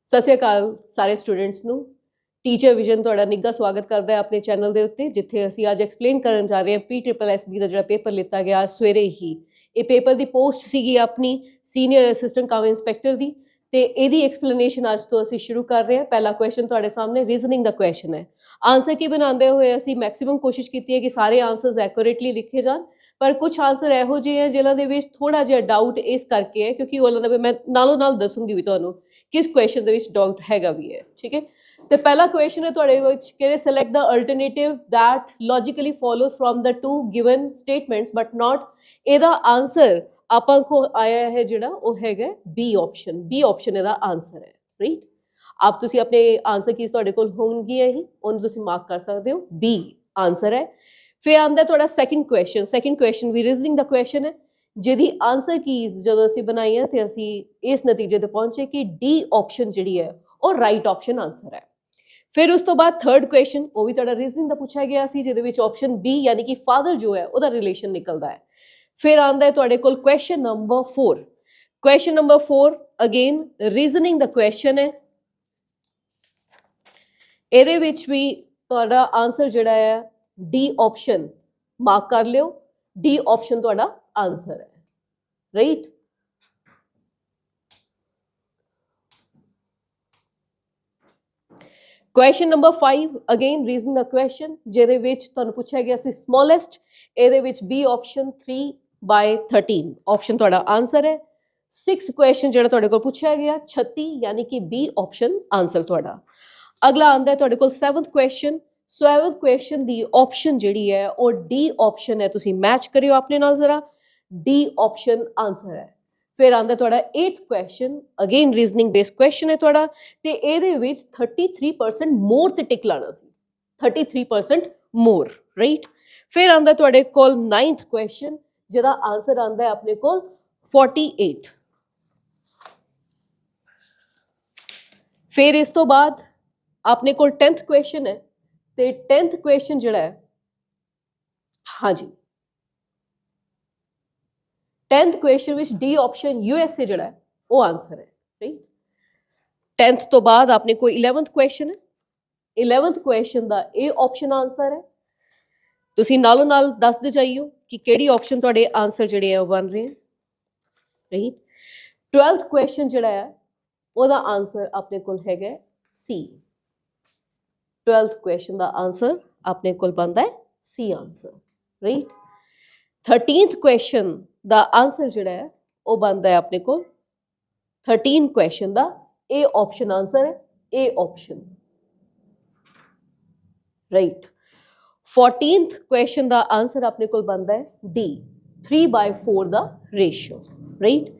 ਸਤਿ ਸ਼੍ਰੀ ਅਕਾਲ ਸਾਰੇ ਸਟੂਡੈਂਟਸ ਨੂੰ। ਟੀਚਰ ਵਿਜ਼ਨ ਤੁਹਾਡਾ ਨਿੱਘਾ ਸਵਾਗਤ ਕਰਦਾ ਹੈ ਆਪਣੇ ਚੈਨਲ ਦੇ ਉੱਤੇ, ਜਿੱਥੇ ਅਸੀਂ ਅੱਜ ਐਕਸਪਲੇਨ ਕਰਨ ਜਾ ਰਹੇ ਹਾਂ PSSB ਦਾ ਜਿਹੜਾ ਪੇਪਰ ਲਿੱਤਾ ਗਿਆ ਸਵੇਰੇ ਹੀ। ਇਹ ਪੇਪਰ ਦੀ ਪੋਸਟ ਸੀਗੀ ਆਪਣੀ ਸੀਨੀਅਰ ਅਸਿਸਟੈਂਟ ਕਮ ਇੰਸਪੈਕਟਰ ਦੀ, ਤੇ ਇਹਦੀ ਐਕਸਪਲੇਨੇਸ਼ਨ ਅੱਜ ਤੋਂ ਅਸੀਂ ਸ਼ੁਰੂ ਕਰ ਰਹੇ ਹਾਂ। ਪਹਿਲਾ ਕੁਐਸਚਨ ਤੁਹਾਡੇ ਸਾਹਮਣੇ ਰੀਜ਼ਨਿੰਗ ਦਾ ਕੁਐਸਚਨ ਹੈ। ਆਨਸਰ ਕੀ ਬਣਾਉਂਦੇ ਹੋਏ ਅਸੀਂ ਮੈਕਸਿਮਮ ਕੋਸ਼ਿਸ਼ ਕੀਤੀ ਹੈ ਕਿ ਸਾਰੇ ਆਨਸਰਸ ਐਕੂਰੇਟਲੀ ਲਿਖੇ ਜਾਣ, ਪਰ ਕੁਝ ਆਨਸਰ ਇਹੋ ਜਿਹੇ ਹੈ ਜਿਨ੍ਹਾਂ ਦੇ ਵਿੱਚ ਥੋੜਾ ਜਿਹਾ ਡਾਊਟ ਇਸ ਕਰਕੇ ਹੈ ਕਿਉਂਕਿ ਉਹਨਾਂ ਦਾ ਮੈਂ ਨਾਲੋਂ ਨਾਲ ਦੱਸੂਗੀ ਵੀ ਤੁਹਾਨੂੰ ਕਿਸ ਕੁਐਸਚਨ ਦੇ ਵਿੱਚ ਡਾਊਟ ਹੈਗਾ ਵੀ ਹੈ। ਠੀਕ ਹੈ, ਤੇ ਪਹਿਲਾ ਕੁਐਸਚਨ ਹੈ ਤੁਹਾਡੇ ਵਿੱਚ ਕਿ select the alternative that logically follows from the two given statements but not। ਇਹਦਾ ਆਨਸਰ ਆਪਾਂ ਕੋ ਆਇਆ ਹੈ ਜਿਹੜਾ ਉਹ ਹੈਗਾ ਬੀ ਆਪਸ਼ਨ। ਬੀ ਆਪਸ਼ਨ ਇਹਦਾ ਆਨਸਰ ਹੈ, ਰਾਈਟ। ਆਪ ਤੁਸੀਂ ਆਪਣੇ ਆਨਸਰ ਕੀਜ਼ ਤੁਹਾਡੇ ਕੋਲ ਹੋਣਗੀਆਂ ਹੀ, ਉਹਨੂੰ ਤੁਸੀਂ ਮਾਰਕ ਕਰ ਸਕਦੇ ਹੋ। ਬੀ ਆਨਸਰ ਹੈ। ਫਿਰ ਆਉਂਦਾ ਤੁਹਾਡਾ ਸੈਕਿੰਡ ਕੁਐਸਚਨ। ਸੈਕਿੰਡ ਕੁਐਸਚਨ ਵੀ ਰੀਜ਼ਨਿੰਗ ਦਾ ਕੁਐਸਚਨ ਹੈ, ਜਿਹਦੀ ਆਨਸਰ ਕੀਜ਼ ਜਦੋਂ ਅਸੀਂ ਬਣਾਈਆਂ ਤੇ ਅਸੀਂ ਇਸ ਨਤੀਜੇ ਤੇ ਪਹੁੰਚੇ ਕਿ ਡੀ ਆਪਸ਼ਨ ਜਿਹੜੀ ਹੈ ਉਹ ਰਾਈਟ ਆਪਸ਼ਨ ਆਨਸਰ ਹੈ। ਫਿਰ ਉਸ ਤੋਂ ਬਾਅਦ ਥਰਡ ਕੁਐਸਚਨ, ਉਹ ਵੀ ਤੁਹਾਡਾ ਰੀਜ਼ਨਿੰਗ ਦਾ ਪੁੱਛਿਆ ਗਿਆ ਸੀ, ਜਿਹਦੇ ਵਿੱਚ ਆਪਸ਼ਨ ਬੀ ਯਾਨੀ ਕਿ ਫਾਦਰ ਜੋ ਹੈ ਉਹਦਾ ਰਿਲੇਸ਼ਨ ਨਿਕਲਦਾ ਹੈ। ਫਿਰ ਆਉਂਦਾ ਹੈ ਤੁਹਾਡੇ ਕੋਲ question number 4। Question number 4 again reasoning ਦਾ ਕੁਐਸਚਨ ਹੈ। ਇਹਦੇ ਵਿੱਚ ਵੀ ਤੁਹਾਡਾ ਆਨਸਰ ਜਿਹੜਾ ਹੈ ਡੀ ਆਪਸ਼ਨ ਮਾਰਕ ਕਰ ਲਿਓ। ਡੀ ਆਪਸ਼ਨ ਤੁਹਾਡਾ ਆਨਸਰ ਹੈ, right. Question number 5 again reasoning ਦਾ ਕੁਐਸਚਨ, ਜਿਹਦੇ ਵਿੱਚ ਤੁਹਾਨੂੰ ਪੁੱਛਿਆ ਗਿਆ ਸੀ ਸਮੋਲੈਸਟ। ਇਹਦੇ ਵਿੱਚ ਬੀ ਆਪਸ਼ਨ 3/13 ਆਪਸ਼ਨ ਤੁਹਾਡਾ ਆਨਸਰ ਹੈ। 6th ਕੁਐਸਚਨ ਜਿਹੜਾ ਤੁਹਾਡੇ ਕੋਲ ਪੁੱਛਿਆ ਗਿਆ 36 ਯਾਨੀ ਕਿ ਬੀ ਆਪਸ਼ਨ ਆਨਸਰ ਤੁਹਾਡਾ। ਅਗਲਾ ਆਉਂਦਾ ਹੈ ਤੁਹਾਡੇ ਕੋਲ 7th ਕੁਐਸਚਨ। 7th ਕੁਐਸਚਨ ਦੀ ਆਪਸ਼ਨ ਜਿਹੜੀ ਹੈ ਉਹ ਡੀ ਆਪਸ਼ਨ ਹੈ। ਤੁਸੀਂ ਮੈਚ ਕਰਿਓ ਆਪਣੇ ਨਾਲ ਜ਼ਰਾ, ਡੀ ਆਪਸ਼ਨ ਆਨਸਰ ਹੈ। ਫਿਰ ਆਉਂਦਾ ਤੁਹਾਡਾ 8th question, again reasoning based question ਹੈ ਤੁਹਾਡਾ, ਤੇ ਇਹਦੇ ਵਿੱਚ 33% ਮੋਰ ਤੇ ਟਿਕ ਲਾਣਾ ਸੀ। 33% ਮੋਰ, ਰਾਈਟ। ਫਿਰ ਆਉਂਦਾ ਤੁਹਾਡੇ ਕੋਲ 9th ਕੁਐਸਚਨ, ਜਿਹਦਾ ਆਨਸਰ ਆਉਂਦਾ ਹੈ ਆਪਣੇ ਕੋਲ 48। ਫਿਰ ਇਸ ਤੋਂ ਬਾਅਦ ਆਪਣੇ ਕੋਲ 10th ਕੁਐਸਚਨ ਹੈ, ਤੇ 10th ਕੁਐਸਚਨ ਜਿਹੜਾ ਹੈ, ਹਾਂਜੀ 10th ਕੁਐਸਚਨ ਵਿੱਚ ਡੀ ਆਪਸ਼ਨ USA ਜਿਹੜਾ ਹੈ ਉਹ ਆਨਸਰ ਹੈ, ਰਾਈਟ। 10th ਤੋਂ ਬਾਅਦ ਆਪਣੇ ਕੋਲ 11th ਕੁਐਸਚਨ ਹੈ। 11th ਕੁਐਸਚਨ ਦਾ ਇਹ ਆਪਸ਼ਨ ਆਨਸਰ ਹੈ। ਤੁਸੀਂ ਨਾਲੋਂ ਨਾਲ ਦੱਸਦੇ ਜਾਈਓ ਕਿ ਕਿਹੜੀ ਆਪਸ਼ਨ ਤੁਹਾਡੇ ਆਨਸਰ ਜਿਹੜੇ ਆ ਉਹ ਬਣ ਰਹੇ ਹੈ, ਰਾਈਟ। 12th ਕੁਐਸਚਨ ਜਿਹੜਾ ਹੈ ਉਹਦਾ ਆਨਸਰ ਆਪਣੇ ਕੋਲ ਹੈਗਾ ਸੀ। 12th ਕੁਐਸਚਨ ਦਾ ਆਨਸਰ ਆਪਣੇ ਕੋਲ ਬਣਦਾ ਹੈ C answer, right. 13th question ਦਾ ਆਨਸਰ ਜਿਹੜਾ ਹੈ ਉਹ ਬਣਦਾ ਹੈ ਆਪਣੇ ਕੋਲ 13 ਕੁਐਸਚਨ ਦਾ ਏ ਆਪਸ਼ਨ ਆਨਸਰ ਹੈ, A option, right. 14th question ਦਾ ਆਨਸਰ ਆਪਣੇ ਕੋਲ ਬਣਦਾ ਹੈ ਡੀ 3/4 ਦਾ ratio, right.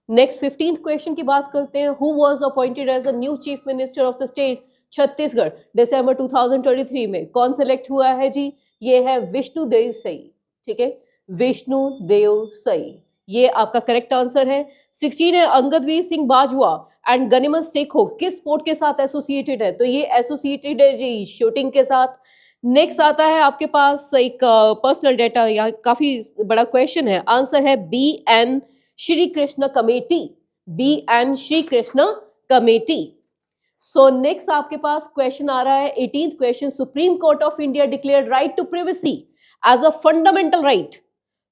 Next 15th question की बात करते हैं। Who was appointed as a new chief minister of the state Chhattisgarh December 2023 में? कौन सेलेक्ट हुआ है जी? ये है विष्णुदेव सई, ठीक है, विष्णुदेव सई, ये आपका करेक्ट आंसर है। 16 है अंगदवीर सिंह बाजवा एंड गनिमत सेखो किस स्पोर्ट के साथ एसोसिएटेड है? तो ये एसोसिएटेड है जी शूटिंग के साथ। नेक्स्ट आता है आपके पास एक पर्सनल डेटा, या काफी बड़ा क्वेश्चन है। आंसर है BN Shri Krishna committee, BN Shri Krishna committee. So next आपके पास क्वेश्चन आ रहा है 18th question. Supreme court of India declared right to privacy as a fundamental right,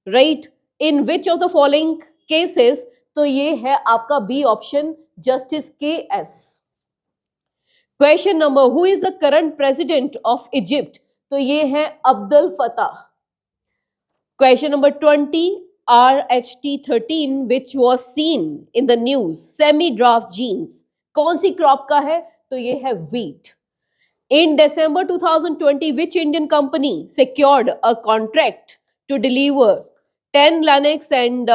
right, in which of the following cases? तो ये है आपका B option, justice KS। Question number, who is the current president of Egypt? तो ये है Abdul Fattah. Question number 20, RH13 which was seen in the news semi draft genes कौन सी crop का है? तो ये है wheat। In December 2020 which Indian company secured a contract to deliver 10 Lennox and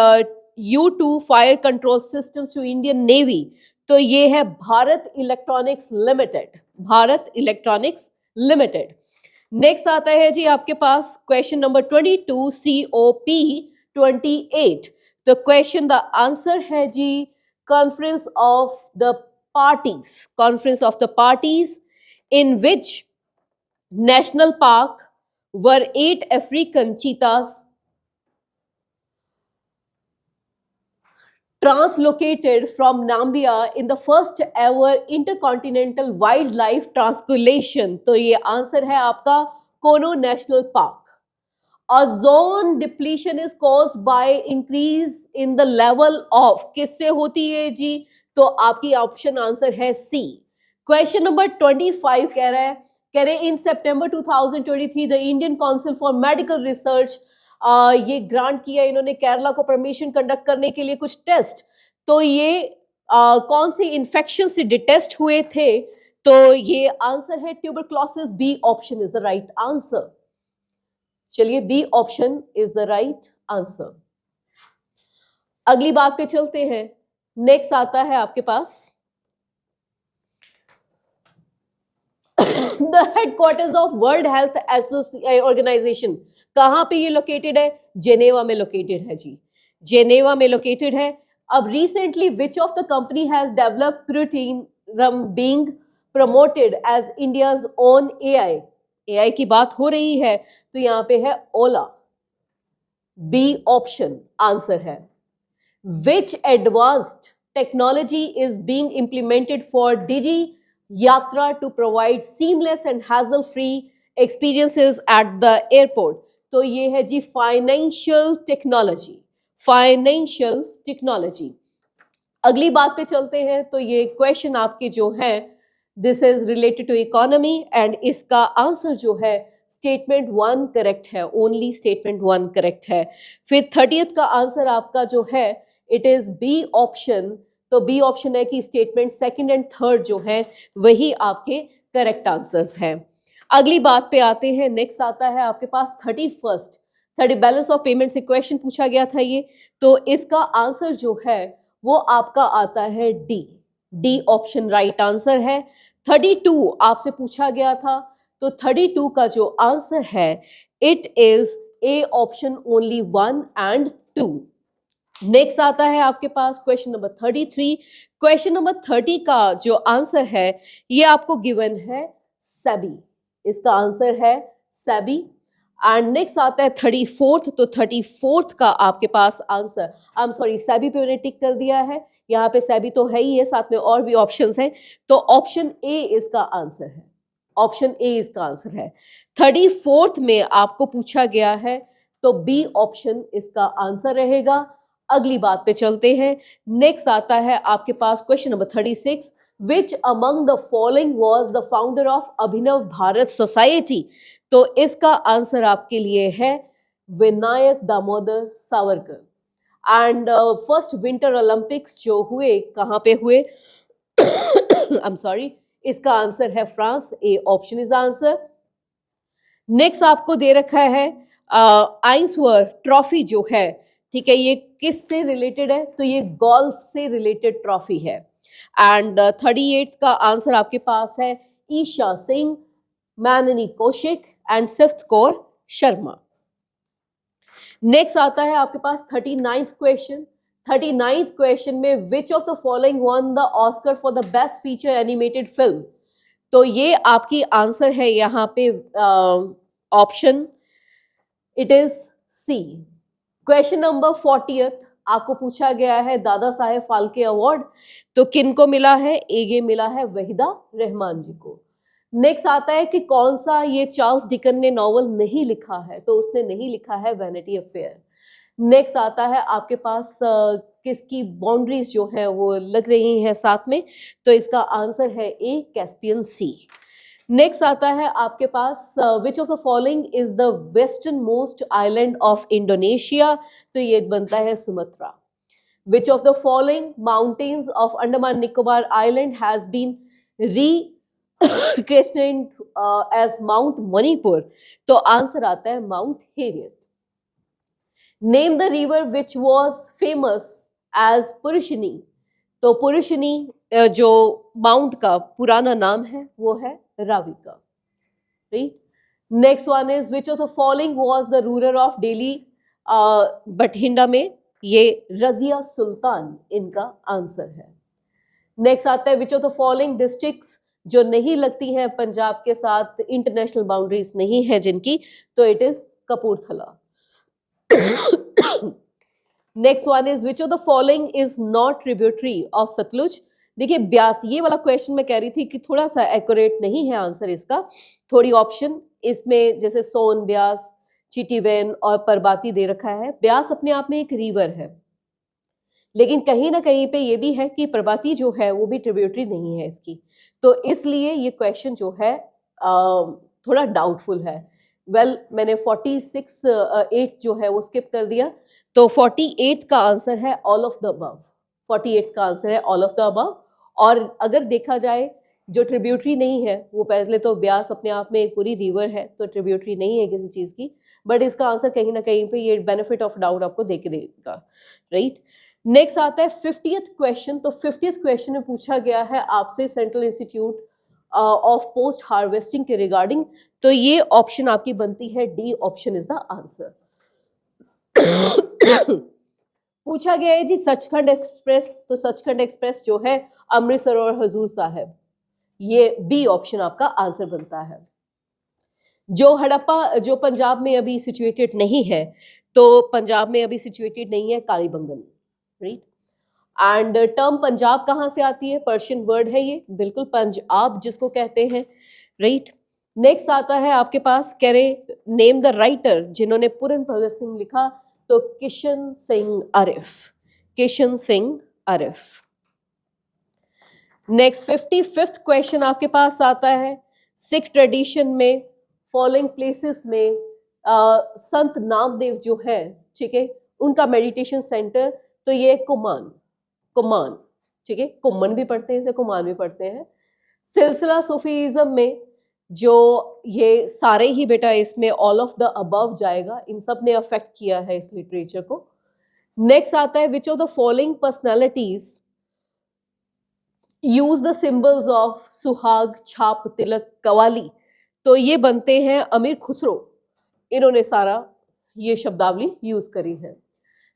U2 fire control systems to Indian Navy? तो ये है Bharat electronics limited, Bharat electronics limited. Next आता है जी आपके पास क्वेश्चन नंबर 22, COP28। तो क्वेश्चन द आंसर है जी conference of the parties, conference of the parties in which national park were 8 African cheetahs translocated from Namibia in the first ever intercontinental wildlife transcolation? तो ये answer है आपका कोनो national park. Ozone depletion is caused by increase in the level of, किससे होती है जी? तो आपकी ऑप्शन आंसर है सी. क्वेश्चन नंबर 25 कह रहे इन सितंबर 2023 the Indian council for medical research, ये ग्रांट किया इन्होंने केरला को परमिशन कंडक्ट करने के लिए कुछ टेस्ट. तो ये कौन सी इन्फेक्शन से डिटेस्ट हुए थे? तो ये आंसर है tuberculosis. B option is the right answer. चलिए, B option is the right answer. अगली बात पे चलते हैं. नेक्स्ट आता है आपके पास the headquarters of World Health Organization. कहां पे ये लोकेटेड है? जेनेवा में लोकेटेड है जी. जेनेवा में लोकेटेड है. अब recently which of the company has developed protein being promoted as India's own AI? AI की बात हो रही है तो यहां पे है ओला. बी ऑप्शन आंसर है. Which advanced technology is being implemented for Digi Yatra to provide seamless and hassle free experiences at the airport? तो ये है जी फाइनेंशियल टेक्नोलॉजी. Financial technology. अगली बात पे चलते हैं. तो ये क्वेश्चन आपके जो है this is related to economy and इसका आंसर जो है स्टेटमेंट 1 करेक्ट है. ओनली स्टेटमेंट 1 करेक्ट है. फिर 30th का आंसर आपका जो है इट इज बी ऑप्शन. तो बी ऑप्शन है कि स्टेटमेंट 2nd एंड 3rd जो है वही आपके करेक्ट आंसर्स हैं. अगली बात पे आते हैं. नेक्स्ट आता है आपके पास 31st 30 बैलेंस ऑफ पेमेंट से क्वेश्चन पूछा गया था ये. तो इसका आंसर जो है वो आपका आता है D. D option right answer है. 32 आपसे पूछा गया था तो 32 का जो आंसर है it is A option only 1 and 2. Next आता है आपके पास क्वेश्चन नंबर 33. क्वेश्चन नंबर 30 का जो आंसर है ये आपको गिवन है सेबी. इसका आंसर है सेबी. एंड नेक्स्ट आता है 34th. तो 34th का आपके पास आंसर सेबी पे मैंने टिक कर दिया है. यहाँ पे सेबी तो है ही है, साथ में और भी ऑप्शंस हैं. तो ऑप्शन ए इसका आंसर है. ऑप्शन ए इसका आंसर है. 34th में आपको पूछा गया है तो बी ऑप्शन इसका आंसर रहेगा. अगली बात पे चलते हैं. नेक्स्ट आता है आपके पास question number 36. Which among the following was the founder of Abhinav Bharat society? तो इसका आंसर आपके लिए है Vinayak Damodar Savarkar. And first winter Olympics जो हुए कहाँ पे हुए? आई एम सॉरी, इसका आंसर है France. A option is answer. Next आपको दे रखा है आइंसवर्थ ट्रॉफी जो है, ठीक है, ये किस से रिलेटेड है? तो ये गोल्फ से रिलेटेड ट्रॉफी है. एंड 38th का आंसर आपके पास है ईशा सिंह, माननी कौशिक एंड सिफ्तकौर शर्मा. नेक्स्ट आता है आपके पास 39th क्वेश्चन. 39th क्वेश्चन में विच of the following one the Oscar for the best feature animated film? तो ये आपकी आंसर है यहाँ पे option it is C. Question number 40th आपको पूछा गया है दादा साहेब फाल्के अवार्ड तो किन को मिला है? ये मिला है वहीदा रहमान जी को. नेक्स्ट आता है कि कौन सा ये चार्ल्स डिकन ने नॉवल नहीं लिखा है? तो उसने नहीं लिखा है वैनिटी अफेयर. नेक्स्ट आता है आपके पास किसकी बाउंड्रीज जो है वो लग रही हैं साथ में, तो इसका आंसर है ए कैस्पियन सी. नेक्स्ट आता है आपके पास which of the following is the western most island of Indonesia? तो ये बनता है Sumatra. Which of the following mountains of Andaman Nicobar island has been christened as Mount Manipur? तो आंसर आता है Mount Harriet. Name the river which was famous as Parushni? तो पुरुषिनी जो mount का पुराना नाम है वो है राविका. Right. Next one is which of the following was the ruler of Delhi Bathinda में? ये रजिया सुल्तान इनका आंसर है. नेक्स्ट आता है विच ऑफ द फॉलोइंग डिस्ट्रिक्ट्स जो नहीं लगती हैं पंजाब के साथ, इंटरनेशनल बाउंड्रीज नहीं है जिनकी? तो it is Kapurthala. Next one is which of the following is not tributary of Sutlej. देखिए ब्यास, ये वाला क्वेश्चन मैं कह रही थी कि थोड़ा सा एक्यूरेट नहीं है आंसर इसका, थोड़ी ऑप्शन इसमें जैसे सोन, ब्यास, चिटीवेन और परबाती दे रखा है। ब्यास अपने आप में एक रिवर है, लेकिन कहीं ना कहीं पे ये भी है कि प्रभाती जो है वो भी ट्रिब्यूटरी नहीं है इसकी, तो इसलिए ये क्वेश्चन जो है थोड़ा डाउटफुल है। मैंने 46 8 जो है वो स्किप कर दिया, तो 48 का आंसर है ऑल ऑफ द अबव। 48 का आंसर है ऑल ऑफ द अबव। और अगर देखा जाए जो ट्रिब्यूटरी नहीं है वो, पहले तो ब्यास अपने आप में एक पूरी रिवर है, तो ट्रिब्यूटरी नहीं है किसी चीज़ की, बट इसका आंसर कहीं ना कहीं पे ये बेनिफिट ऑफ डाउट आपको दे के देगा, राइट। नेक्स्ट आता है 50th क्वेश्चन। तो 50th क्वेश्चन में पूछा गया है आपसे central institute of post harvesting के रिगार्डिंग, तो ये ऑप्शन आपकी बनती है D option is the answer. पूछा गया है जी सचखंड एक्सप्रेस, तो सचखंड एक्सप्रेस जो है अमृतसर और हजूर साहिब, ये बी ऑप्शन आपका आंसर बनता है। जो हड़प्पा जो पंजाब में अभी सिचुएटेड नहीं है, तो पंजाब में अभी सिचुएटेड नहीं है Kalibangan, right. And term Punjab कहाँ से आती है? पर्शियन वर्ड है ये, बिल्कुल पंजाब जिसको कहते हैं, राइट। नेक्स्ट आता है आपके पास, कह रहे नेम द राइटर जिन्होंने पूरन भगत सिंह लिखा, तो Kishan Singh Arif, Kishan Singh Arif. Next 55th question आपके पास आता है, सिख ट्रेडिशन में फॉलोइंग प्लेसेस में संत नामदेव जो है, ठीक है, उनका मेडिटेशन सेंटर, तो ये कुमान, कुमान, ठीक है, कुमन भी पढ़ते हैं इसे, कुमान भी पढ़ते हैं। सिलसिला सूफीज्म में जो ये सारे ही बेटा इसमें ऑल ऑफ द अबव जाएगा, इन सब ने अफेक्ट किया है इस लिटरेचर को। नेक्स्ट आता है विच of the following personalities use the symbols of सुहाग, छाप, तिलक, कवाली, तो ये बनते हैं अमीर खुसरो, इन्होंने सारा ये शब्दावली यूज करी है।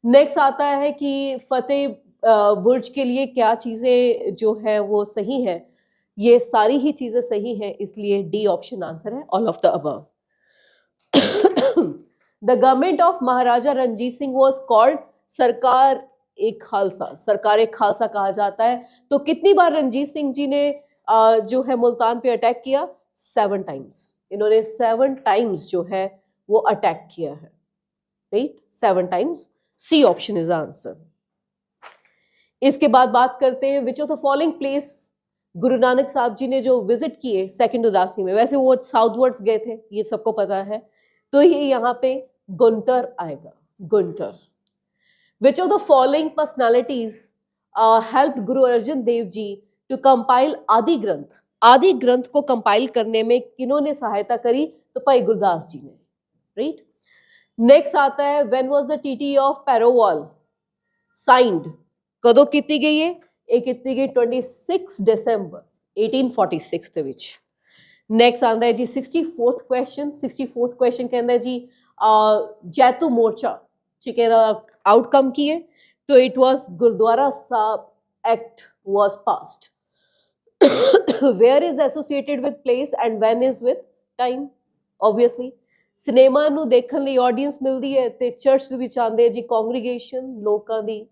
नेक्स्ट आता है कि फतेह बुर्ज के लिए क्या चीजें जो है वो सही है, ये सारी ही चीजें सही है, इसलिए डी ऑप्शन आंसर है all of the above. The government of Maharaja Ranjit Singh was called सरकार एक खालसा, सरकार एक खालसा कहा जाता है। तो कितनी बार रणजीत सिंह जी ने जो है मुल्तान पे अटैक किया? 7 टाइम्स, इन्होंने 7 टाइम्स जो है वो अटैक किया है, right, 7 times. C option is answer. इसके बाद बात करते हैं which of the following place Guru Nanak साहब जी ने जो विजिट किए सेकंड उदासी में, वैसे वो साउथवर्ड्स गए थे, ये सबको पता है, तो ये यहाँ पे गुंटर आएगा, Gunter. Which of the following personalities help Guru Arjan Dev ji to compile आदि ग्रंथ, आदि ग्रंथ को कंपाइल करने में किन्होंने सहायता करी? तो भाई गुरदास जी ने, राइट। नेक्स्ट आता है व्हेन वाज द टीटी ऑफ पैरोवाल साइंड, कदों कीती गई है? ਇਹ ਕੀਤੀ ਗਈ 26 December 1846 ਦੇ ਵਿੱਚ। ਨੈਕਸਟ ਆਂਦਾ ਹੈ ਜੀ 64th क्वेश्चन। 64th क्वेश्चन ਕਹਿੰਦਾ ਜੀ ਜੈਤੂ ਮੋਰਚਾ, ਠੀਕ ਹੈ, ਦਾ ਆਊਟਕਮ ਕੀ ਹੈ? तो it was गुरुद्वारा साहब act was passed. Where is associated with place and when is with time? Obviously cinema ਨੂੰ ਦੇਖਣ ਲਈ ਆਡੀਅנס ਮਿਲਦੀ ਹੈ, ਤੇ ਚਰਚ ਦੇ ਵਿੱਚ ਆਉਂਦੇ ਜੀ ਕੌਂਗਰੀਗੇਸ਼ਨ, ਲੋਕਾਂ ਦੀ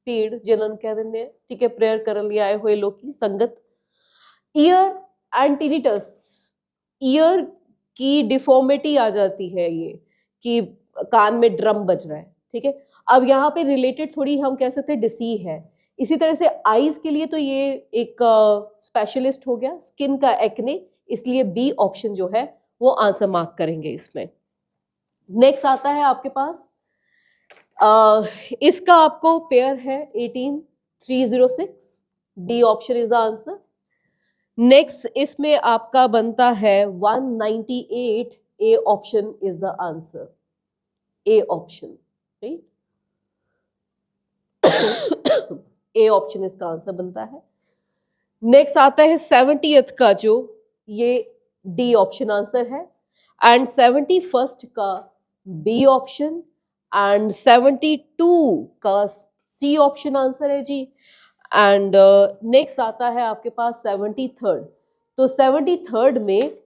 ਭੀੜ ਜਿਨ੍ਹਾਂ ਨੂੰ ਕਹਿ ਦਿੰਦੇ ਆ, ਠੀਕ ਹੈ, प्रेयर ਕਰਨ ਲਈ ਆਏ ਹੋਏ ਲੋਕੀ, संगत। ईयर एंड टिनिटस, ईयर की डिफॉर्मिटी आ जाती है ये कि कान में ड्रम बज रहा है, ठीक है। अब यहाँ पे रिलेटेड थोड़ी हम कह सकते हैं डिसी है। इसी तरह से आईज के लिए तो ये एक स्पेशलिस्ट हो गया, स्किन का एक्ने, इसलिए बी ऑप्शन जो है वो आंसर मार्क करेंगे इसमें। नेक्स्ट आता है आपके पास इसका आपको पेयर है 18306, D option is the answer. Next इसमें आपका बनता है 198, ए option is the answer, A option, right. A option इसका आंसर बनता है। नेक्स्ट आता है 70th का, जो ये डी ऑप्शन आंसर है, एंड 71st का बी ऑप्शन, एंड 72 का सी ऑप्शन आंसर है जी। एंड नेक्स्ट आता है आपके पास 73rd। तो 73rd में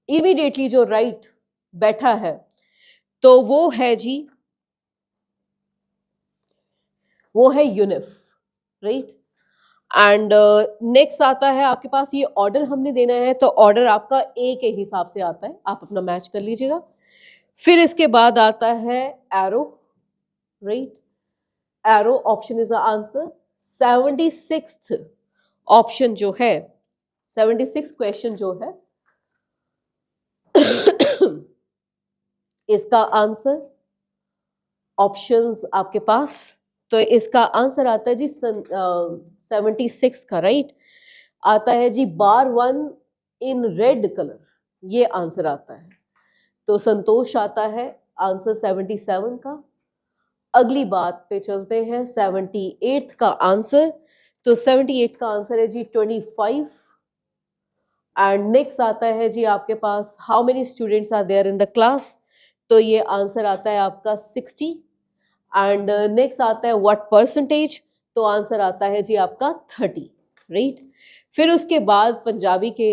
इमीडिएटली जो राइट बैठा है तो वो है जी वो है यूनिफ, राइट। एंड नेक्स्ट आता है आपके पास, ये ऑर्डर हमने देना है तो ऑर्डर आपका ए के हिसाब से आता है, आप अपना मैच कर लीजिएगा। फिर इसके बाद आता है arrow, right. Arrow option is the answer. 76th option जो है, 76 क्वेश्चन जो है इसका आंसर ऑप्शंस आपके पास, तो इसका आंसर आता है जी 76 का, राइट। आता है जी बार 1 इन रेड कलर, ये आंसर आता है। तो संतोष आता है आंसर 77 का। अगली बात पे चलते हैं, 78th का आंसर। तो 78 का आंसर है जी 25। एंड नेक्स्ट आता है जी आपके पास, how many students are there in the class. तो ये आंसर आता है आपका 60। एंड नेक्स्ट आता है व्हाट परसेंटेज, तो आंसर आता है जी आपका 30, राइट। फिर उसके बाद पंजाबी के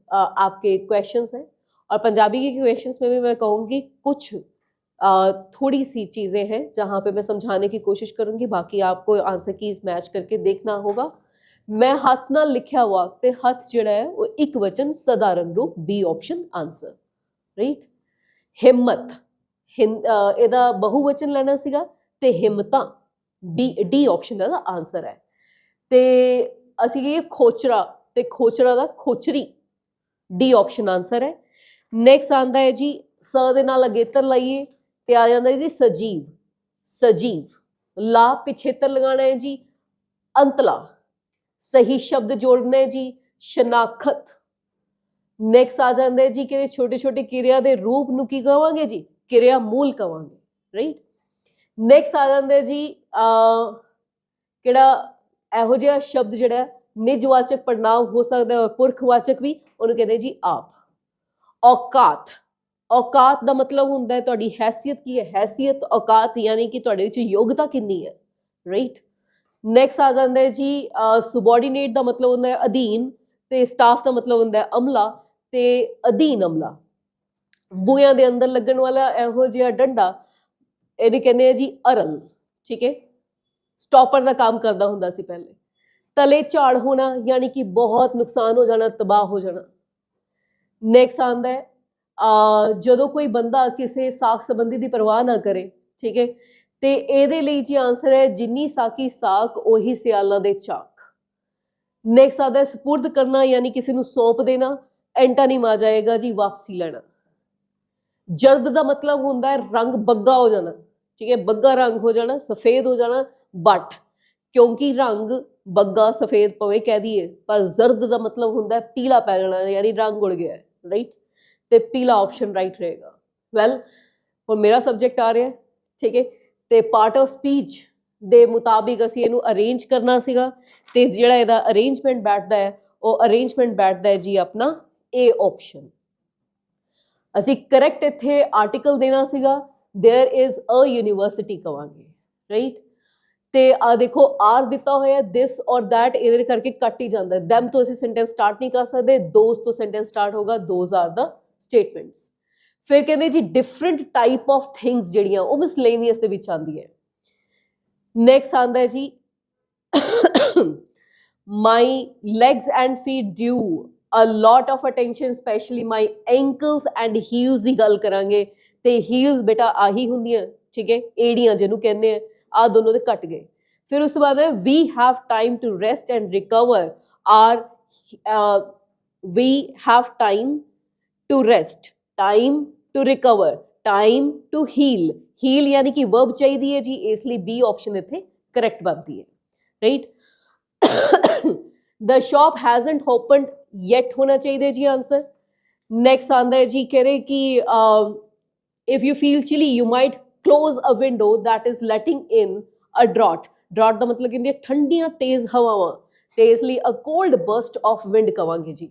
आपके क्वेश्चंस हैं, और पंजाबी के क्वेश्चंस में भी मैं कहूँगी कुछ थोड़ी सी चीज़ें हैं जहाँ पे मैं समझाने की कोशिश करूँगी, बाकी आपको आंसर कीज मैच करके देखना होगा। मैं हथ नाल लिखिया हुआ ते हथ जिहड़ा है वो एक वचन साधारण रूप, बी ऑप्शन आंसर, राइट। हिम्मत, ਇਹਦਾ बहुवचन ਲੈਣਾ ਸੀਗਾ ਤੇ ਹਿੰਮਤਾਂ डी ऑप्शन ਦਾ ਆਨਸਰ ਹੈ। ਤੇ ਅਸੀਂ ਕਹੀਏ ਖੋਚਰਾ, ਤੇ ਖੋਚਰਾ ਦਾ ਖੋਚਰੀ, डी ऑप्शन ਆਨਸਰ ਹੈ। ਨੈਕਸਟ ਆਂਦਾ ਹੈ ਜੀ ਸ ਦੇ ਨਾਲ ਅਗੇਤਰ ਲਾਈਏ ਤੇ ਆ ਜਾਂਦਾ ਹੈ ਜੀ ਸਜੀਵ, ਸਜੀਵ। ਲਾ ਪਿਛੇਤਰ ਲਗਾਣਾ ਹੈ ਜੀ ਅੰਤਲਾ, ਸਹੀ ਸ਼ਬਦ ਜੋੜਨਾ ਹੈ ਜੀ ਸ਼ਨਾਖਤ। ਨੈਕਸਟ ਆ ਜਾਂਦਾ ਹੈ ਜੀ ਕਿ ਛੋਟੇ ਛੋਟੇ ਕਿਰਿਆ ਦੇ ਰੂਪ ਨੂੰ ਕੀ ਕਹਾਂਗੇ ਜੀ, ਕਿਰਿਆ ਮੂਲ ਕਹਾਂਗੇ, ਰਾਈਟ। ਨੈਕਸਟ ਆ ਜਾਂਦਾ ਜੀ ਕਿਹੜਾ ਇਹੋ ਜਿਹਾ ਸ਼ਬਦ ਜਿਹੜਾ ਨਿਜਵਾਚਕ ਪੜਨਾਮ ਹੋ ਸਕਦਾ ਹੈ ਔਰ ਪੁਰਖਵਾਚਕ ਵੀ, ਉਹਨੂੰ ਕਹਿੰਦੇ ਜੀ ਆਪ। ਔਕਾਤ, ਔਕਾਤ ਦਾ ਮਤਲਬ ਹੁੰਦਾ ਹੈ ਤੁਹਾਡੀ ਹੈਸੀਅਤ ਕੀ ਹੈ, ਹੈਸੀਅਤ ਔਕਾਤ ਯਾਨੀ ਕਿ ਤੁਹਾਡੇ ਵਿੱਚ ਯੋਗਤਾ ਕਿੰਨੀ ਹੈ, ਰਾਈਟ। ਨੈਕਸਟ ਆ ਜਾਂਦਾ ਹੈ ਜੀ ਸੁਬੋਰਡੀਨੇਟ ਦਾ ਮਤਲਬ ਹੁੰਦਾ ਹੈ ਅਧੀਨ, ਤੇ ਸਟਾਫ ਦਾ ਮਤਲਬ ਹੁੰਦਾ ਹੈ ਅਮਲਾ ਤੇ ਅਧੀਨ ਅਮਲਾ। ਬੂਹਿਆਂ ਦੇ ਅੰਦਰ ਲੱਗਣ ਵਾਲਾ ਇਹੋ ਜਿਹਾ ਡੰਡਾ ਇਹਨੂੰ ਕਹਿੰਦੇ ਆ ਜੀ ਅਰਲ, ਠੀਕ ਹੈ, ਸਟਾਪਰ ਦਾ ਕੰਮ ਕਰਦਾ ਹੁੰਦਾ ਸੀ ਪਹਿਲੇ। ਤਲੇ ਝਾੜ ਹੋਣਾ ਯਾਨੀ ਕਿ ਬਹੁਤ ਨੁਕਸਾਨ ਹੋ ਜਾਣਾ, ਤਬਾਹ ਹੋ ਜਾਣਾ। ਨੈਕਸਟ ਆਉਂਦਾ ਹੈ ਜਦੋਂ ਕੋਈ ਬੰਦਾ ਕਿਸੇ ਸਾਖ ਸੰਬੰਧੀ ਦੀ ਪਰਵਾਹ ਨਾ ਕਰੇ, ਠੀਕ ਹੈ, ਤੇ ਇਹਦੇ ਲਈ ਜੀ ਆਨਸਰ ਹੈ ਜਿੰਨੀ ਸਾਕੀ ਸਾਖ ਉਹੀ ਸਿਆਲਾਂ ਦੇ ਚਾਕ। ਨੈਕਸਟ ਆਦਾ ਸਪੁਰਦ ਕਰਨਾ ਯਾਨੀ ਕਿਸੇ ਨੂੰ ਸੌਂਪ ਦੇਣਾ, ਐਂਟਾ ਨਹੀਂ ਮਾ ਜਾਏਗਾ ਜੀ ਵਾਪਸੀ ਲੈਣਾ। ਜਰਦ ਦਾ ਮਤਲਬ ਹੁੰਦਾ ਹੈ ਰੰਗ ਬੱਗਾ ਹੋ ਜਾਣਾ, ਠੀਕ ਹੈ, ਬੱਗਾ ਰੰਗ ਹੋ ਜਾਣਾ, ਸਫੇਦ ਹੋ ਜਾਣਾ। ਬਟ ਕਿਉਂਕਿ ਰੰਗ ਬੱਗਾ ਸਫੇਦ ਭਾਵੇਂ ਕਹਿ ਦਈਏ, ਪਰ ਜ਼ਰਦ ਦਾ ਮਤਲਬ ਹੁੰਦਾ ਹੈ ਪੀਲਾ ਪੈ ਜਾਣਾ ਯਾਨੀ ਰੰਗ ਉੜ ਗਿਆ, ਰਾਈਟ। ਤੇ ਪੀਲਾ ਆਪਸ਼ਨ ਰਾਈਟ ਰਹੇਗਾ। ਵੈਲ ਹੁਣ ਮੇਰਾ ਸਬਜੈਕਟ ਆ ਰਿਹਾ, ਠੀਕ ਹੈ, ਤੇ ਪਾਰਟ ਆਫ ਸਪੀਚ ਦੇ ਮੁਤਾਬਿਕ ਅਸੀਂ ਇਹਨੂੰ ਅਰੇਂਜ ਕਰਨਾ ਸੀਗਾ, ਤੇ ਜਿਹੜਾ ਇਹਦਾ ਅਰੇਂਜਮੈਂਟ ਬੈਠਦਾ ਹੈ ਉਹ ਅਰੇਂਜਮੈਂਟ ਬੈਠਦਾ ਹੈ ਜੀ ਆਪਣਾ ਏ ਆਪਸ਼ਨ। ਅਸੀਂ ਕਰੈਕਟ ਇੱਥੇ ਆਰਟੀਕਲ ਦੇਣਾ ਸੀਗਾ, देयर इज अ यूनिवर्सिटी ਕਵਾਂਗੇ, ਰਾਈਟ। ਤੇ ਆ ਦੇਖੋ ਆਰ ਦਿੱਤਾ ਹੋਇਆ, ਦਿਸ ਔਰ ਦੈਟ ਇਹਦੇ ਕਰਕੇ ਕੱਟ ਹੀ ਜਾਂਦਾ ਹੈ। ਦੈਮ ਤੋਂ ਅਸੀਂ ਸੈਂਟੈਂਸ ਸਟਾਰਟ ਨਹੀਂ ਕਰ ਸਕਦੇ, ਦੋਜ਼ ਤੋਂ ਸੈਂਟੈਂਸ ਸਟਾਰਟ ਹੋਗਾ, ਦੋਜ਼ ਆਰ ਦਾ ਸਟੇਟਮੈਂਟਸ। ਫਿਰ ਕਹਿੰਦੇ ਜੀ ਡਿਫਰੈਂਟ ਟਾਈਪ ਆਫ ਥਿੰਗਸ ਜਿਹੜੀਆਂ ਉਹ ਮਿਸਲੇਨੀਅਸ ਦੇ ਵਿੱਚ ਆਉਂਦੀ ਹੈ। ਨੈਕਸਟ ਆਉਂਦਾ ਹੈ ਜੀ my legs and feet due a lot of attention, specially my ankles and heels ਦੀ ਗੱਲ ਕਰਾਂਗੇ। ਤੇ ਹੀਲਸ ਬੇਟਾ ਆਹੀ ਹੁੰਦੀਆਂ, ਠੀਕ ਹੈ, ਏੜੀਆਂ ਜਿਹਨੂੰ ਕਹਿੰਦੇ ਆ, ਆ ਦੋਨੋਂ ਦੇ ਕੱਟ ਗਏ। ਫਿਰ ਉਸ ਤੋਂ ਬਾਅਦ ਵੀ have time to rest and recover, or we have time to rest, time to recover, time to heal. Heal ਯਾਨੀ ਕਿ ਵਰਬ ਚਾਹੀਦੀ ਹੈ ਜੀ, ਇਸ ਲਈ ਬੀ ਆਪਸ਼ਨ ਇੱਥੇ ਕਰੈਕਟ ਬਣਦੀ ਹੈ, ਰਾਈਟ। ਦ ਸ਼ॉप हैजंट ओपनड येट होना चाहिए जी आंसर। नेक्स्ट आंदा है जी कह रहे कि if you feel chilly you might close a window that is letting in a draught. Draught का मतलब कहते ठंडियां तेज हवावां, ते इसलिए a cold burst of wind कवांगे जी।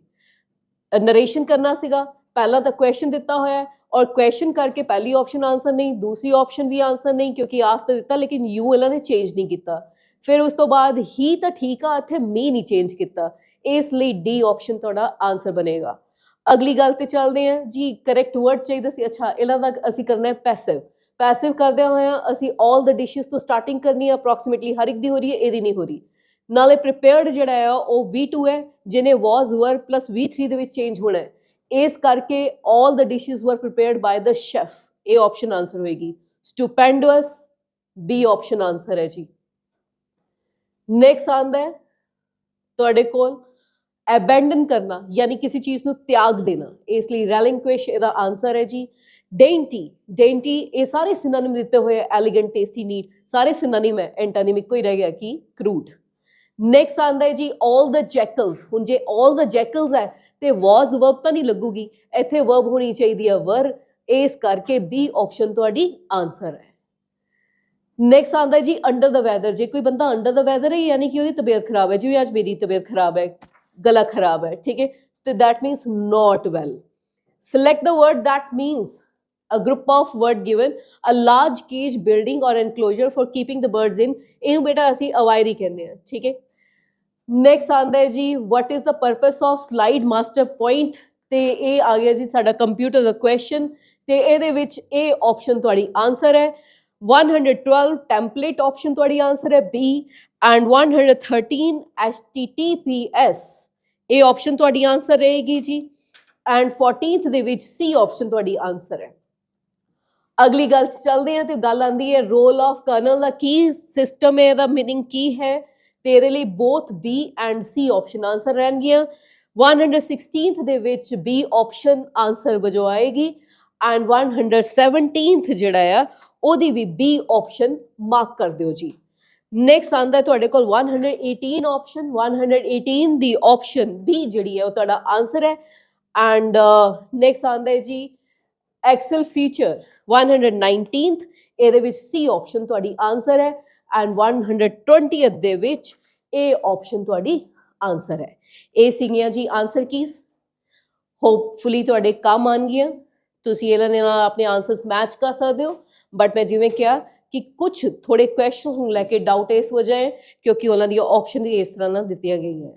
नरेशन करना सीगा, पहला तो क्वेश्चन दिता होया है और क्वेश्चन करके पहली ऑप्शन आंसर नहीं, दूसरी ऑप्शन भी आंसर नहीं क्योंकि आस तो दिता लेकिन यू इन्होंने चेंज नहीं किया। फिर उस तो बाद ही तो ठीक आ, इत्थे मी नहीं चेंज किया, इसलिए डी ऑप्शन तुहाडा आंसर बनेगा। अगली गल ते चलते हैं जी, करैक्ट वर्ड चाहिए सी। अच्छा इन्हां दा असीं करना है पैसिव। ਪੈਸਿਵ ਕਰਦੇ ਹੋਇਆ ਅਸੀਂ all the dishes ਤੋਂ ਸਟਾਰਟਿੰਗ ਕਰਨੀ ਹੈ, ਅਪਰੋਕਸੀਮੇਟਲੀ ਹਰ ਇੱਕ ਦੀ ਹੋ ਰਹੀ ਹੈ, ਇਹਦੀ ਨਹੀਂ ਹੋ ਰਹੀ। ਨਾਲੇ ਪ੍ਰੀਪੇਅਰਡ ਜਿਹੜਾ ਹੈ ਉਹ V2 ਹੈ, ਜਿਹਨੇ was were plus V3 ਦੇ ਵਿੱਚ ਚੇਂਜ ਹੋਣਾ ਹੈ। ਇਸ ਕਰਕੇ all the dishes were prepared by the chef, ਇਹ ਆਪਸ਼ਨ ਆਨਸਰ ਹੋਏਗੀ। stupendous B ਆਪਸ਼ਨ ਆਨਸਰ ਹੈ ਜੀ। ਨੈਕਸਟ ਆਂਦਾ ਹੈ ਤੁਹਾਡੇ ਕੋਲ abandon ਕਰਨਾ, ਯਾਨੀ ਕਿਸੇ ਚੀਜ਼ ਨੂੰ ਤਿਆਗ ਦੇਣਾ, ਇਸ ਲਈ relinquish ਇਹਦਾ ਆਨਸਰ ਹੈ ਜੀ। dainty, dainty ਇਹ ਸਾਰੇ ਸਿਨੋਨਿਮ ਦਿੱਤੇ ਹੋਏ, elegant, tasty, neat ਸਾਰੇ ਸਿਨੋਨਿਮ ਹੈ, ਐਂਟੋਨਿਮ ਇੱਕੋ ਹੀ ਰਹਿ ਗਿਆ ਕਿ crude। ਨੈਕਸਟ ਆਂਦਾ ਹੈ ਜੀ all the jackals, ਹੁਣ ਜੇ all the jackals ਹੈ ਤੇ was verb ਤਾਂ ਨਹੀਂ ਲੱਗੂਗੀ, ਇੱਥੇ verb ਹੋਣੀ ਚਾਹੀਦੀ ਹੈ were, ਇਸ ਕਰਕੇ B ਆਪਸ਼ਨ ਤੁਹਾਡੀ ਆਨਸਰ ਹੈ। ਨੈਕਸਟ ਆਂਦਾ ਹੈ ਜੀ ਅੰਡਰ ਦ ਵੈਦਰ, ਜੇ ਕੋਈ ਬੰਦਾ ਅੰਡਰ ਦ ਵੈਦਰ ਹੈ ਯਾਨੀ ਕਿ ਉਹਦੀ ਤਬੀਅਤ ਖਰਾਬ ਹੈ, ਜਿਵੇਂ ਅੱਜ ਮੇਰੀ ਤਬੀਅਤ ਖਰਾਬ ਹੈ, ਗਲਾ ਖਰਾਬ ਹੈ, ਠੀਕ ਹੈ, ਤੇ that means not well। select the word that means a group of word given a large cage building or enclosure for keeping the birds in, ਇਹਨੂੰ ਬੇਟਾ ਅਸੀਂ ਅਵਾਇਰੀ ਕਹਿੰਦੇ ਆ, ਠੀਕ ਹੈ। ਨੈਕਸਟ ਆਂਦਾ ਹੈ ਜੀ what is the purpose of slide master point, ਤੇ ਇਹ ਆ ਗਿਆ ਜੀ ਸਾਡਾ ਕੰਪਿਊਟਰ ਦਾ ਕੁਐਸਚਨ, ਤੇ ਇਹਦੇ ਵਿੱਚ ਇਹ ਆਪਸ਼ਨ ਤੁਹਾਡੀ ਆਨਸਰ ਹੈ। 112 ਟੈਂਪਲੇਟ ਆਪਸ਼ਨ ਤੁਹਾਡੀ ਆਨਸਰ ਹੈ B, ਐਂਡ 113 HTTPS ਇਹ ਆਪਸ਼ਨ ਤੁਹਾਡੀ ਆਨਸਰ ਰਹੇਗੀ ਜੀ, ਐਂਡ 14th ਦੇ ਵਿੱਚ C ਆਪਸ਼ਨ ਤੁਹਾਡੀ ਆਨਸਰ ਹੈ। ਅਗਲੀ ਗੱਲ ਚੱਲਦੇ ਹਾਂ ਤੇ ਗੱਲ ਆਂਦੀ ਹੈ ਰੋਲ ਆਫ ਕਰਨਲ ਦਾ ਕੀ ਸਿਸਟਮ ਹੈ, ਇਹਦਾ ਮੀਨਿੰਗ ਕੀ ਹੈ, ਤੇ ਇਹਦੇ ਲਈ both B and C option answer ਰਹਿਣਗੀਆਂ। 116th ਦੇ ਵਿੱਚ B ਆਪਸ਼ਨ ਆਨਸਰ ਵਜੋਂ ਆਏਗੀ, ਐਂਡ 117th ਜਿਹੜਾ ਆ ਉਹਦੀ ਵੀ B ਆਪਸ਼ਨ ਮਾਰਕ ਕਰ ਦਿਓ ਜੀ। ਨੈਕਸਟ ਆਂਦਾ ਤੁਹਾਡੇ ਕੋਲ 118 ਆਪਸ਼ਨ, 118 ਦੀ ਆਪਸ਼ਨ B ਜਿਹੜੀ ਹੈ ਉਹ ਤੁਹਾਡਾ ਆਨਸਰ ਹੈ। ਐਂਡ ਨੈਕਸਟ ਆਂਦਾ ਜੀ ਐਕਸਲ ਫੀਚਰ 119th, ਇਹਦੇ ਵਿੱਚ C ਆਪਸ਼ਨ ਤੁਹਾਡੀ ਆਨਸਰ ਹੈ, ਐਂਡ 120th ਦੇ ਵਿੱਚ A ਆਪਸ਼ਨ ਤੁਹਾਡੀ ਆਨਸਰ ਹੈ। ਇਹ ਸੀਗੀਆਂ ਜੀ ਆਨਸਰ ਕੀਜ਼, ਹੋਪਫੁਲੀ ਤੁਹਾਡੇ ਕੰਮ ਆਉਣਗੀਆਂ, ਤੁਸੀਂ ਇਹਨਾਂ ਦੇ ਨਾਲ ਆਪਣੇ ਆਨਸਰਸ ਮੈਚ ਕਰ ਸਕਦੇ ਹੋ। ਬਟ ਮੈਂ ਜਿਵੇਂ ਕਿਹਾ ਕਿ ਕੁਝ ਥੋੜੇ ਕੁਐਸਚਨਸ ਨੂੰ ਲੈ ਕੇ ਡਾਊਟ ਇਸ ਵਜ੍ਹਾ ਹੈ ਕਿਉਂਕਿ ਉਹਨਾਂ ਦੀਆਂ ਆਪਸ਼ਨ ਵੀ ਇਸ ਤਰ੍ਹਾਂ ਨਾਲ ਦਿੱਤੀਆਂ ਗਈਆਂ ਹੈ।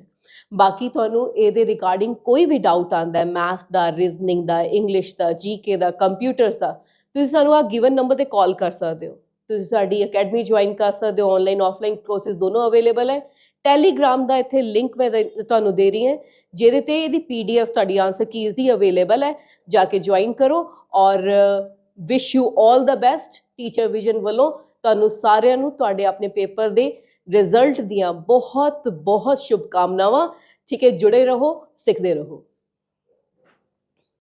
ਬਾਕੀ ਤੁਹਾਨੂੰ ਇਹਦੇ ਰਿਗਾਰਡਿੰਗ ਕੋਈ ਵੀ ਡਾਊਟ ਆਉਂਦਾ ਹੈ, ਮੈਥਸ ਦਾ, ਰੀਜ਼ਨਿੰਗ ਦਾ, ਇੰਗਲਿਸ਼ ਦਾ, GK ਦਾ, ਕੰਪਿਊਟਰਸ ਦਾ, ਤੁਸੀਂ ਸਾਨੂੰ ਆ ਗਿਵਨ ਨੰਬਰ ਤੇ ਕਾਲ ਕਰ ਸਕਦੇ ਹੋ। ਤੁਸੀਂ ਸਾਡੀ ਅਕੈਡਮੀ ਜੁਆਇਨ ਕਰ ਸਕਦੇ ਹੋ, ਆਨਲਾਈਨ ਆਫਲਾਈਨ ਕੋਰਸਿਸ ਦੋਨੋਂ ਅਵੇਲੇਬਲ ਹੈ। ਟੈਲੀਗ੍ਰਾਮ ਦਾ ਇੱਥੇ ਲਿੰਕ ਮੈਂ ਤੁਹਾਨੂੰ ਦੇ ਰਹੀ ਹਾਂ, ਜਿਹਦੇ ਤੇ ਇਹਦੀ PDF ਤੁਹਾਡੀ ਆਨਸਰ ਕੀਜ਼ ਦੀ ਅਵੇਲੇਬਲ ਹੈ, ਜਾ ਕੇ ਜੁਆਇਨ ਕਰੋ। ਔਰ wish you all the best. Teacher vision ਵੱਲੋਂ ਤੁਹਾਨੂੰ ਸਾਰਿਆਂ ਨੂੰ ਤੁਹਾਡੇ ਆਪਣੇ ਪੇਪਰ ਦੇ ਰਿਜ਼ਲਟ ਦੀਆਂ ਬਹੁਤ ਬਹੁਤ ਸ਼ੁਭਕਾਮਨਾਵਾਂ। ਠੀਕ ਹੈ, ਜੁੜੇ ਰਹੋ, ਸਿੱਖਦੇ ਰਹੋ।